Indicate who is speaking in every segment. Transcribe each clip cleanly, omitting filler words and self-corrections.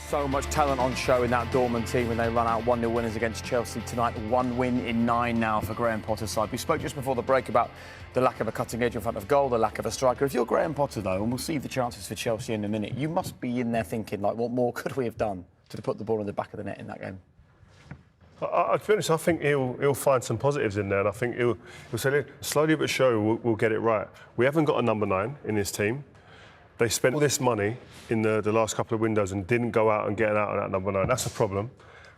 Speaker 1: So much talent on show in that Dortmund team when they run out 1-0 winners against Chelsea tonight. 1 win in 9 now for Graham Potter's side. We spoke just before the break about the lack of a cutting edge in front of goal, the lack of a striker. If you're Graham Potter, though, and we'll see the chances for Chelsea in a minute, you must be in there thinking, like, what more could we have done to put the ball in the back of the net in that game?
Speaker 2: To be honest, I think he'll find some positives in there, and I think he'll say, slowly but surely, we'll get it right. We haven't got a number 9 in this team. They spent all this money in the last couple of windows and didn't go out and get out on that number 9. That's a problem.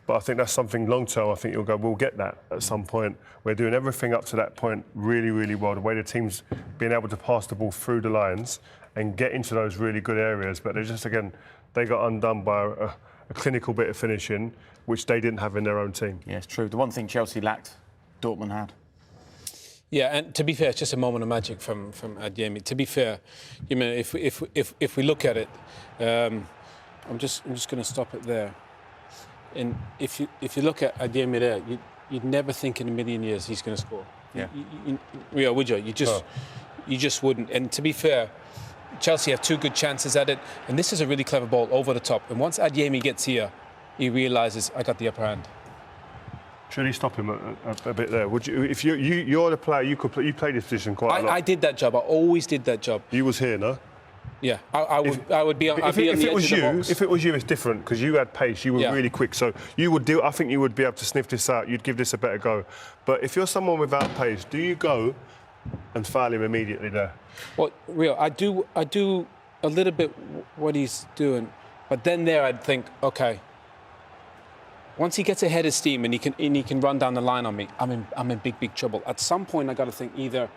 Speaker 2: But I think that's something long term. I think you'll go, we'll get that at some point. We're doing everything up to that point really, really well. The way the team's being able to pass the ball through the lines and get into those really good areas. But they just, again, they got undone by a clinical bit of finishing, which they didn't have in their own team.
Speaker 1: Yeah, it's true. The one thing Chelsea lacked, Dortmund had.
Speaker 3: Yeah, and to be fair, it's just a moment of magic from Adeyemi. To be fair, you mean if we look at it, I'm just going to stop it there. And if you look at Adeyemi there, you'd never think in a million years he's going to score.
Speaker 1: Yeah.
Speaker 3: Would you? You just wouldn't. And to be fair, Chelsea have 2 good chances at it, and this is a really clever ball over the top. And once Adeyemi gets here, he realises I got the upper hand.
Speaker 2: Should he stop him a bit there? Would you? If you're the player, you played this position quite a lot.
Speaker 3: I did that job. I always did that job.
Speaker 2: You was here, no?
Speaker 3: Yeah, I would be on. I'd be on the edge of the box.
Speaker 2: If it was you, it's different because you had pace. You were really quick, so you would do. I think you would be able to sniff this out. You'd give this a better go. But if you're someone without pace, do you go and foul him immediately there?
Speaker 3: Well, I do a little bit what he's doing, but then there I'd think, okay. Once he gets ahead of steam and he can run down the line on me, I'm in big trouble. At some point, I got to think either,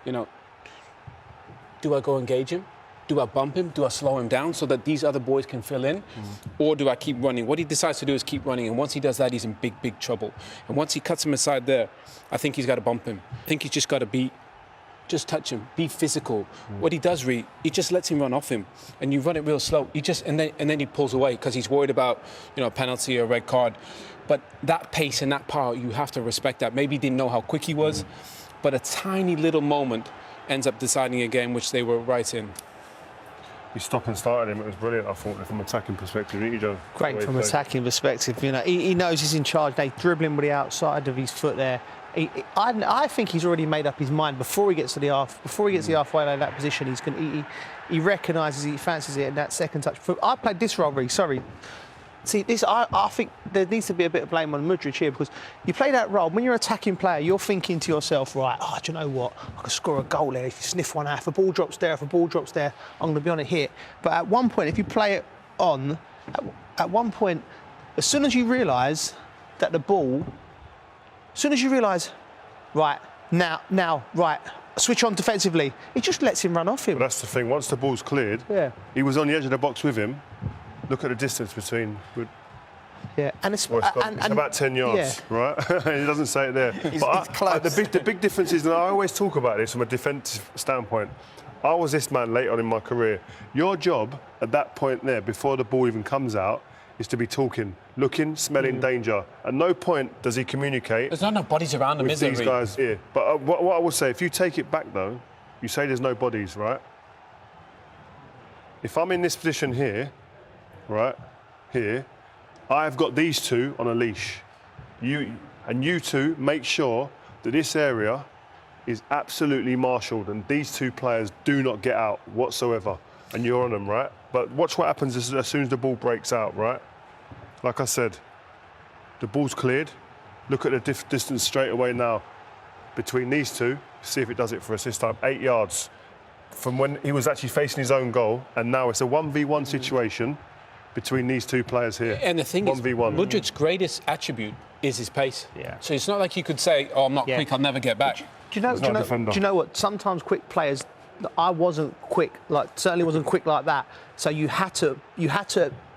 Speaker 3: do I go engage him? Do I bump him? Do I slow him down so that these other boys can fill in? Or do I keep running? What he decides to do is keep running, and once he does that, he's in big trouble. And once he cuts him aside there, I think he's got to bump him. I think he's just got to just touch him, be physical. What he does, he just lets him run off him, and you run it real slow. And then he pulls away because he's worried about a penalty or a red card. But that pace and that power, you have to respect that. Maybe he didn't know how quick he was, but a tiny little moment ends up deciding a game which they were right in.
Speaker 2: He stopped and started him. It was brilliant, I thought, from an attacking perspective.
Speaker 4: Great from an attacking perspective. He knows he's in charge. They dribble him with the outside of his foot there. I think he's already made up his mind before he gets to the halfway line. That position, he recognises he fancies it in that second touch. I played this role, really. Sorry. See, I think there needs to be a bit of blame on Mudryk here because you play that role. When you're an attacking player, you're thinking to yourself, right, do you know what? I could score a goal there if you sniff one out. If a ball drops there, I'm going to be on a hit. But at one point, if you play it on, at one point, as soon as you realise that the ball, as soon as you realise, right, now, switch on defensively, it just lets him run off him.
Speaker 2: But that's the thing. Once the ball's cleared, he was on the edge of the box with him. Look at the distance between.
Speaker 4: Yeah, and it's
Speaker 2: about 10 yards, right? He doesn't say it there. But the big difference is, and I always talk about this from a defensive standpoint. I was this man late on in my career. Your job at that point there, before the ball even comes out, is to be talking, looking, smelling danger. At no point does he communicate.
Speaker 3: There's not enough bodies around him, is there?
Speaker 2: These guys here. But what I will say, if you take it back though, you say there's no bodies, right? If I'm in this position here, right here, I've got these 2 on a leash. You two make sure that this area is absolutely marshalled and these 2 players do not get out whatsoever. And you're on them, right? But watch what happens as soon as the ball breaks out, right? Like I said, the ball's cleared. Look at the distance straight away now between these 2. See if it does it for us this time. 8 yards from when he was actually facing his own goal, and now it's a 1v1 situation between these 2 players here.
Speaker 3: And the thing is, Mudryk's greatest attribute is his pace. Yeah. So it's not like you could say, I'm not quick, I'll never get back.
Speaker 4: Do you know what? Sometimes quick players, I wasn't quick, certainly wasn't quick like that. So you had to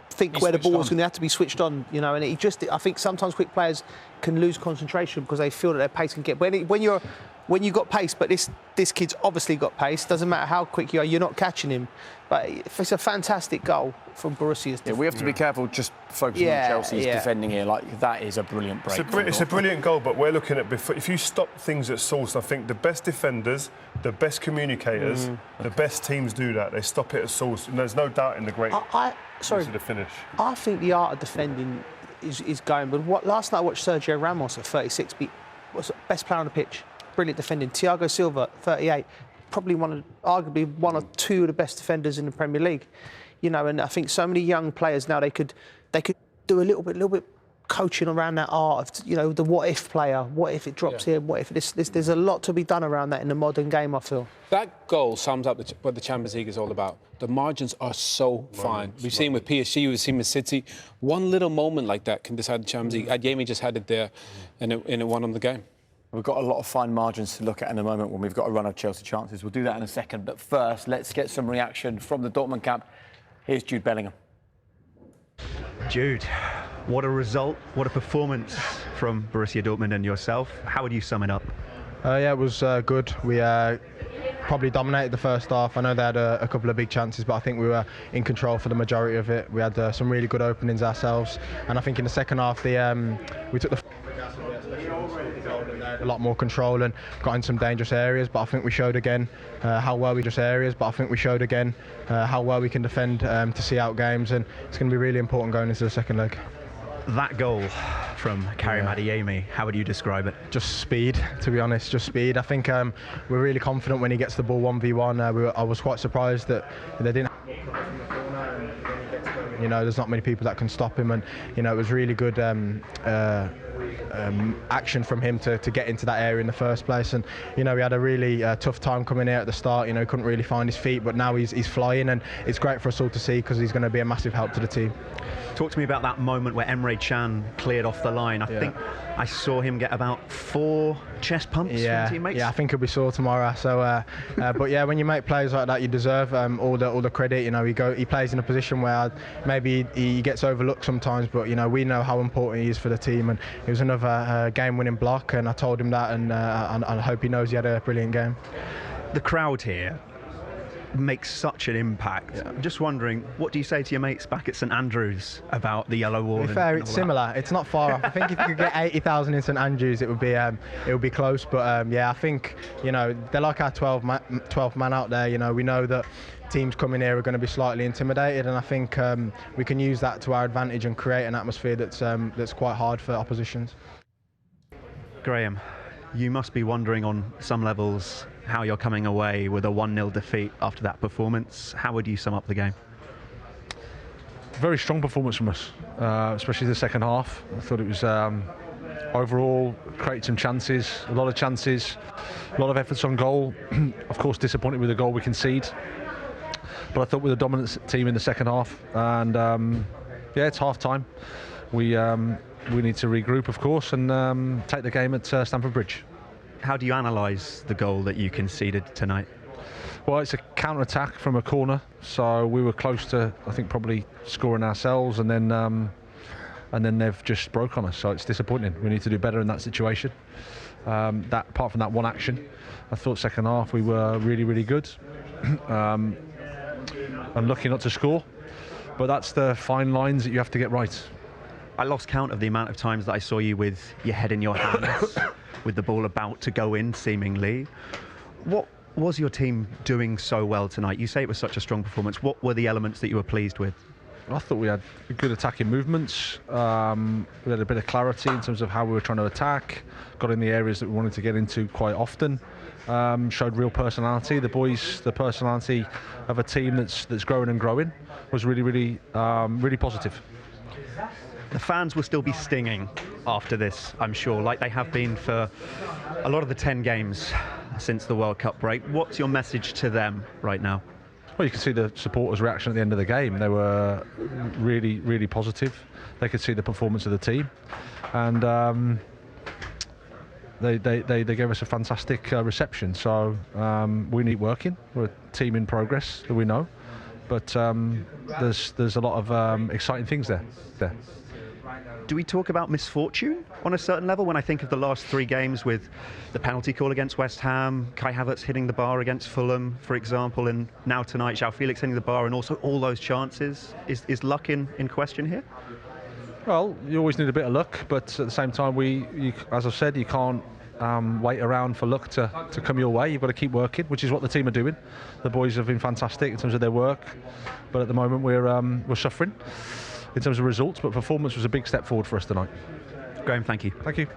Speaker 4: think where the ball was going to have to be switched on, and I think sometimes quick players can lose concentration because they feel that their pace can get. When you're when you've got pace, but this kid's obviously got pace. Doesn't matter how quick you are, you're not catching him. But it's a fantastic goal from Borussia's.
Speaker 1: Yeah, we have to be careful just focusing on Chelsea's defending here. Like, that is a brilliant break.
Speaker 2: It's a brilliant goal, but we're looking at, if you stop things at source, I think the best defenders, the best communicators, the best teams do that. They stop it at source, and there's no doubt in the great
Speaker 4: sorry,
Speaker 2: to the finish.
Speaker 4: I think the art of defending is going. But last night I watched Sergio Ramos at 36 was the best player on the pitch. Brilliant defending. Thiago Silva, 38. Probably arguably one or two of the best defenders in the Premier League, you know. And I think so many young players now they could do a little bit coaching around that art of, you know, the what if player. What if it drops here? What if this? There's a lot to be done around that in the modern game, I feel.
Speaker 3: That goal sums up what the Champions League is all about. The margins are so fine. We've seen with PSG, we've seen with City. One little moment like that can decide the Champions League. Adeyemi just had it there, and it won on the game.
Speaker 1: We've got a lot of fine margins to look at in a moment when we've got a run of Chelsea chances. We'll do that in a second. But first, let's get some reaction from the Dortmund camp. Here's Jude Bellingham.
Speaker 5: Jude, what a result, what a performance from Borussia Dortmund and yourself. How would you sum it up?
Speaker 6: Yeah, it was good. We probably dominated the first half. I know they had a couple of big chances, but I think we were in control for the majority of it. We had some really good openings ourselves, and I think in the second half we took the a lot more control and got in some dangerous areas, but I think we showed again how well we can defend to see out games, and it's going to be really important going into the second leg.
Speaker 5: That goal from Karim Adeyemi, how would you describe it?
Speaker 6: Just speed, to be honest, just speed. I think we're really confident when he gets the ball 1v1. I was quite surprised that they didn't. You know, there's not many people that can stop him, and you know, it was really good action from him to get into that area in the first place. And you know, he had a really tough time coming here at the start. You know, couldn't really find his feet, but now he's flying, and it's great for us all to see because he's going to be a massive help to the team.
Speaker 5: Talk to me about that moment where Emre Can cleared off the line. I think I saw him get about 4 chest pumps from teammates.
Speaker 6: Yeah, I think he'll be sore tomorrow. So, but yeah, when you make plays like that, you deserve all the credit. You know, he plays in a position where maybe he gets overlooked sometimes, but you know, we know how important he is for the team, and it was another game-winning block, and I told him that, and I hope he knows he had a brilliant game.
Speaker 5: The crowd here makes such an impact. I'm just wondering, what do you say to your mates back at St Andrews about the yellow wall?
Speaker 6: To be fair, it's similar. It's not far off. I think if you could get 80,000 in St Andrews, it would be close. But yeah, I think, you know, they're like our 12th man out there. You know, we know that teams coming here are going to be slightly intimidated, and I think we can use that to our advantage and create an atmosphere that's quite hard for oppositions.
Speaker 5: Graham, you must be wondering on some levels how you're coming away with a 1-0 defeat after that performance. How would you sum up the game?
Speaker 7: Very strong performance from us, especially the second half. I thought it was overall created some chances, a lot of efforts on goal. Of course, disappointed with the goal we concede, but I thought we're the dominant team in the second half. And yeah, it's half time. We need to regroup, of course, and take the game at Stamford Bridge.
Speaker 5: How do you analyse the goal that you conceded tonight?
Speaker 7: Well, it's a counter-attack from a corner, so we were close to, I think, probably scoring ourselves, and then they've just broke on us. So it's disappointing. We need to do better in that situation. Apart from that one action, I thought second half we were really, really good. Unlucky not to score, but that's the fine lines that you have to get right.
Speaker 5: I lost count of the amount of times that I saw you with your head in your hands, with the ball about to go in, seemingly. What was your team doing so well tonight? You say it was such a strong performance. What were the elements that you were pleased with?
Speaker 7: I thought we had good attacking movements. We had a bit of clarity in terms of how we were trying to attack. Got in the areas that we wanted to get into quite often. Showed real personality. The boys, the personality of a team that's growing and growing was really, really positive.
Speaker 5: The fans will still be stinging after this, I'm sure, like they have been for a lot of the 10 games since the World Cup break. What's your message to them right now?
Speaker 7: Well, you can see the supporters' reaction at the end of the game. They were really, really positive. They could see the performance of the team, and they gave us a fantastic reception. So we need working. We're a team in progress, that we know, but there's a lot of exciting things there.
Speaker 5: Do we talk about misfortune on a certain level? When I think of the last 3 games with the penalty call against West Ham, Kai Havertz hitting the bar against Fulham, for example, and now tonight, João Felix hitting the bar, and also all those chances. Is luck in question here?
Speaker 7: Well, you always need a bit of luck, but at the same time, as I've said, you can't wait around for luck to come your way. You've got to keep working, which is what the team are doing. The boys have been fantastic in terms of their work, but at the moment we're suffering in terms of results. But performance was a big step forward for us tonight.
Speaker 5: Graham, thank you.
Speaker 7: Thank you.